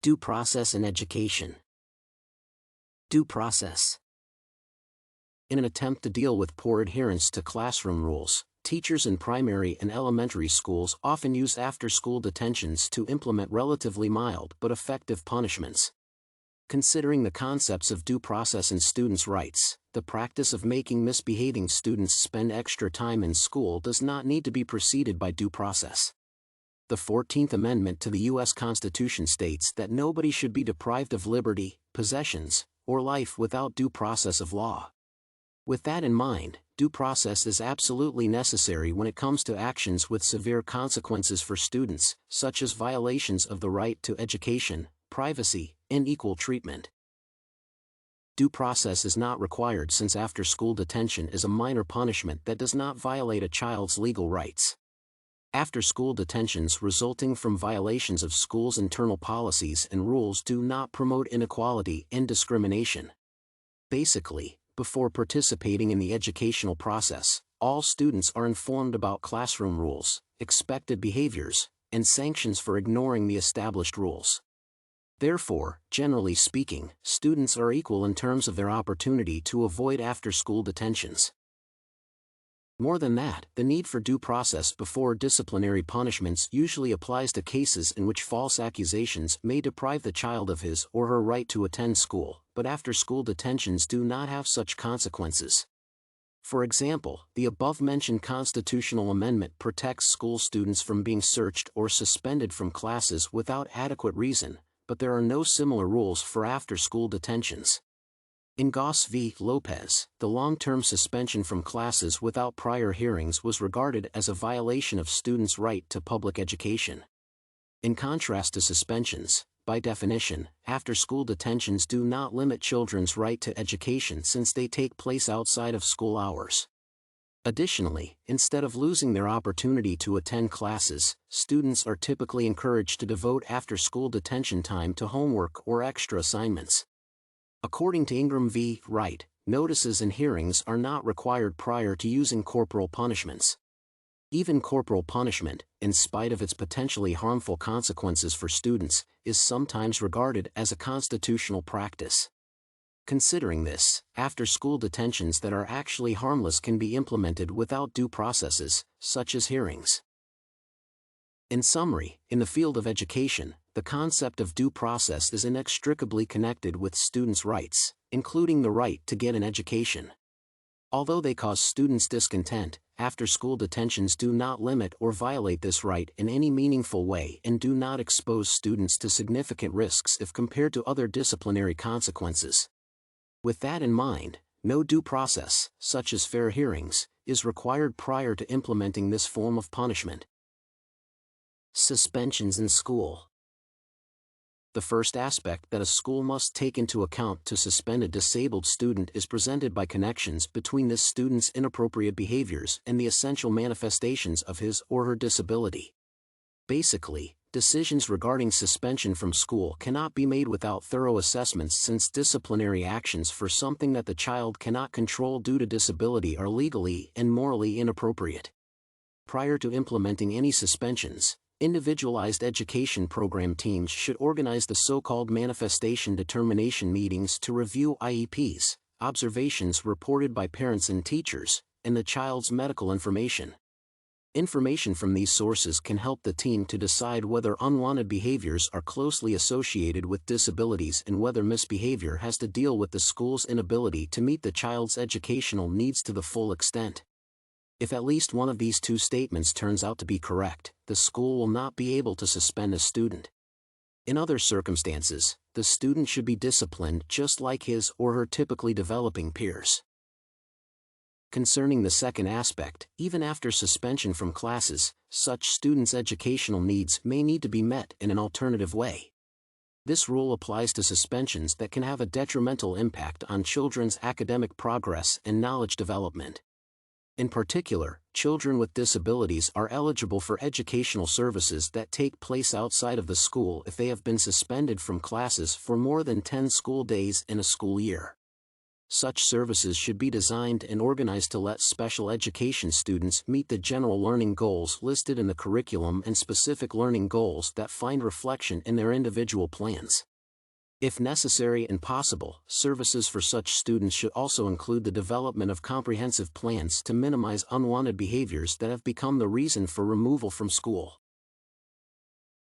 Due process in education. Due process. In an attempt to deal with poor adherence to classroom rules, teachers in primary and elementary schools often use after-school detentions to implement relatively mild but effective punishments. Considering the concepts of due process and students' rights, the practice of making misbehaving students spend extra time in school does not need to be preceded by due process. The 14th Amendment to the U.S. Constitution states that nobody should be deprived of liberty, possessions, or life without due process of law. With that in mind, due process is absolutely necessary when it comes to actions with severe consequences for students, such as violations of the right to education, privacy, and equal treatment. Due process is not required since after-school detention is a minor punishment that does not violate a child's legal rights. After-school detentions resulting from violations of schools' internal policies and rules do not promote inequality and discrimination. Basically, before participating in the educational process, all students are informed about classroom rules, expected behaviors, and sanctions for ignoring the established rules. Therefore, generally speaking, students are equal in terms of their opportunity to avoid after-school detentions. More than that, the need for due process before disciplinary punishments usually applies to cases in which false accusations may deprive the child of his or her right to attend school, but after-school detentions do not have such consequences. For example, the above-mentioned constitutional amendment protects school students from being searched or suspended from classes without adequate reason, but there are no similar rules for after-school detentions. In Goss v. Lopez, the long-term suspension from classes without prior hearings was regarded as a violation of students' right to public education. In contrast to suspensions, by definition, after-school detentions do not limit children's right to education since they take place outside of school hours. Additionally, instead of losing their opportunity to attend classes, students are typically encouraged to devote after-school detention time to homework or extra assignments. According to Ingraham v. Wright, notices and hearings are not required prior to using corporal punishments. Even corporal punishment, in spite of its potentially harmful consequences for students, is sometimes regarded as a constitutional practice. Considering this, after-school detentions that are actually harmless can be implemented without due processes, such as hearings. In summary, in the field of education, the concept of due process is inextricably connected with students' rights, including the right to get an education. Although they cause students discontent, after-school detentions do not limit or violate this right in any meaningful way and do not expose students to significant risks if compared to other disciplinary consequences. With that in mind, no due process, such as fair hearings, is required prior to implementing this form of punishment. Suspensions in school. The first aspect that a school must take into account to suspend a disabled student is presented by connections between this student's inappropriate behaviors and the essential manifestations of his or her disability. Basically, decisions regarding suspension from school cannot be made without thorough assessments since disciplinary actions for something that the child cannot control due to disability are legally and morally inappropriate. Prior to implementing any suspensions, individualized education program teams should organize the so-called manifestation determination meetings to review IEPs, observations reported by parents and teachers, and the child's medical information. Information from these sources can help the team to decide whether unwanted behaviors are closely associated with disabilities and whether misbehavior has to deal with the school's inability to meet the child's educational needs to the full extent. If at least one of these two statements turns out to be correct, the school will not be able to suspend a student. In other circumstances, the student should be disciplined just like his or her typically developing peers. Concerning the second aspect, even after suspension from classes, such students' educational needs may need to be met in an alternative way. This rule applies to suspensions that can have a detrimental impact on children's academic progress and knowledge development. In particular, children with disabilities are eligible for educational services that take place outside of the school if they have been suspended from classes for more than 10 school days in a school year. Such services should be designed and organized to let special education students meet the general learning goals listed in the curriculum and specific learning goals that find reflection in their individual plans. If necessary and possible, services for such students should also include the development of comprehensive plans to minimize unwanted behaviors that have become the reason for removal from school.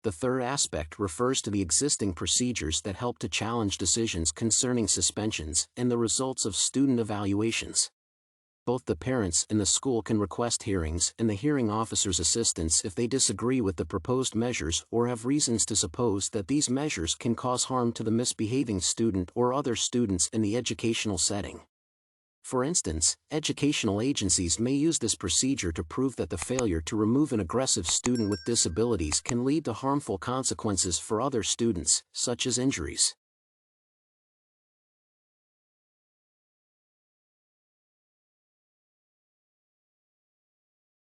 The third aspect refers to the existing procedures that help to challenge decisions concerning suspensions and the results of student evaluations. Both the parents and the school can request hearings and the hearing officer's assistance if they disagree with the proposed measures or have reasons to suppose that these measures can cause harm to the misbehaving student or other students in the educational setting. For instance, educational agencies may use this procedure to prove that the failure to remove an aggressive student with disabilities can lead to harmful consequences for other students, such as injuries.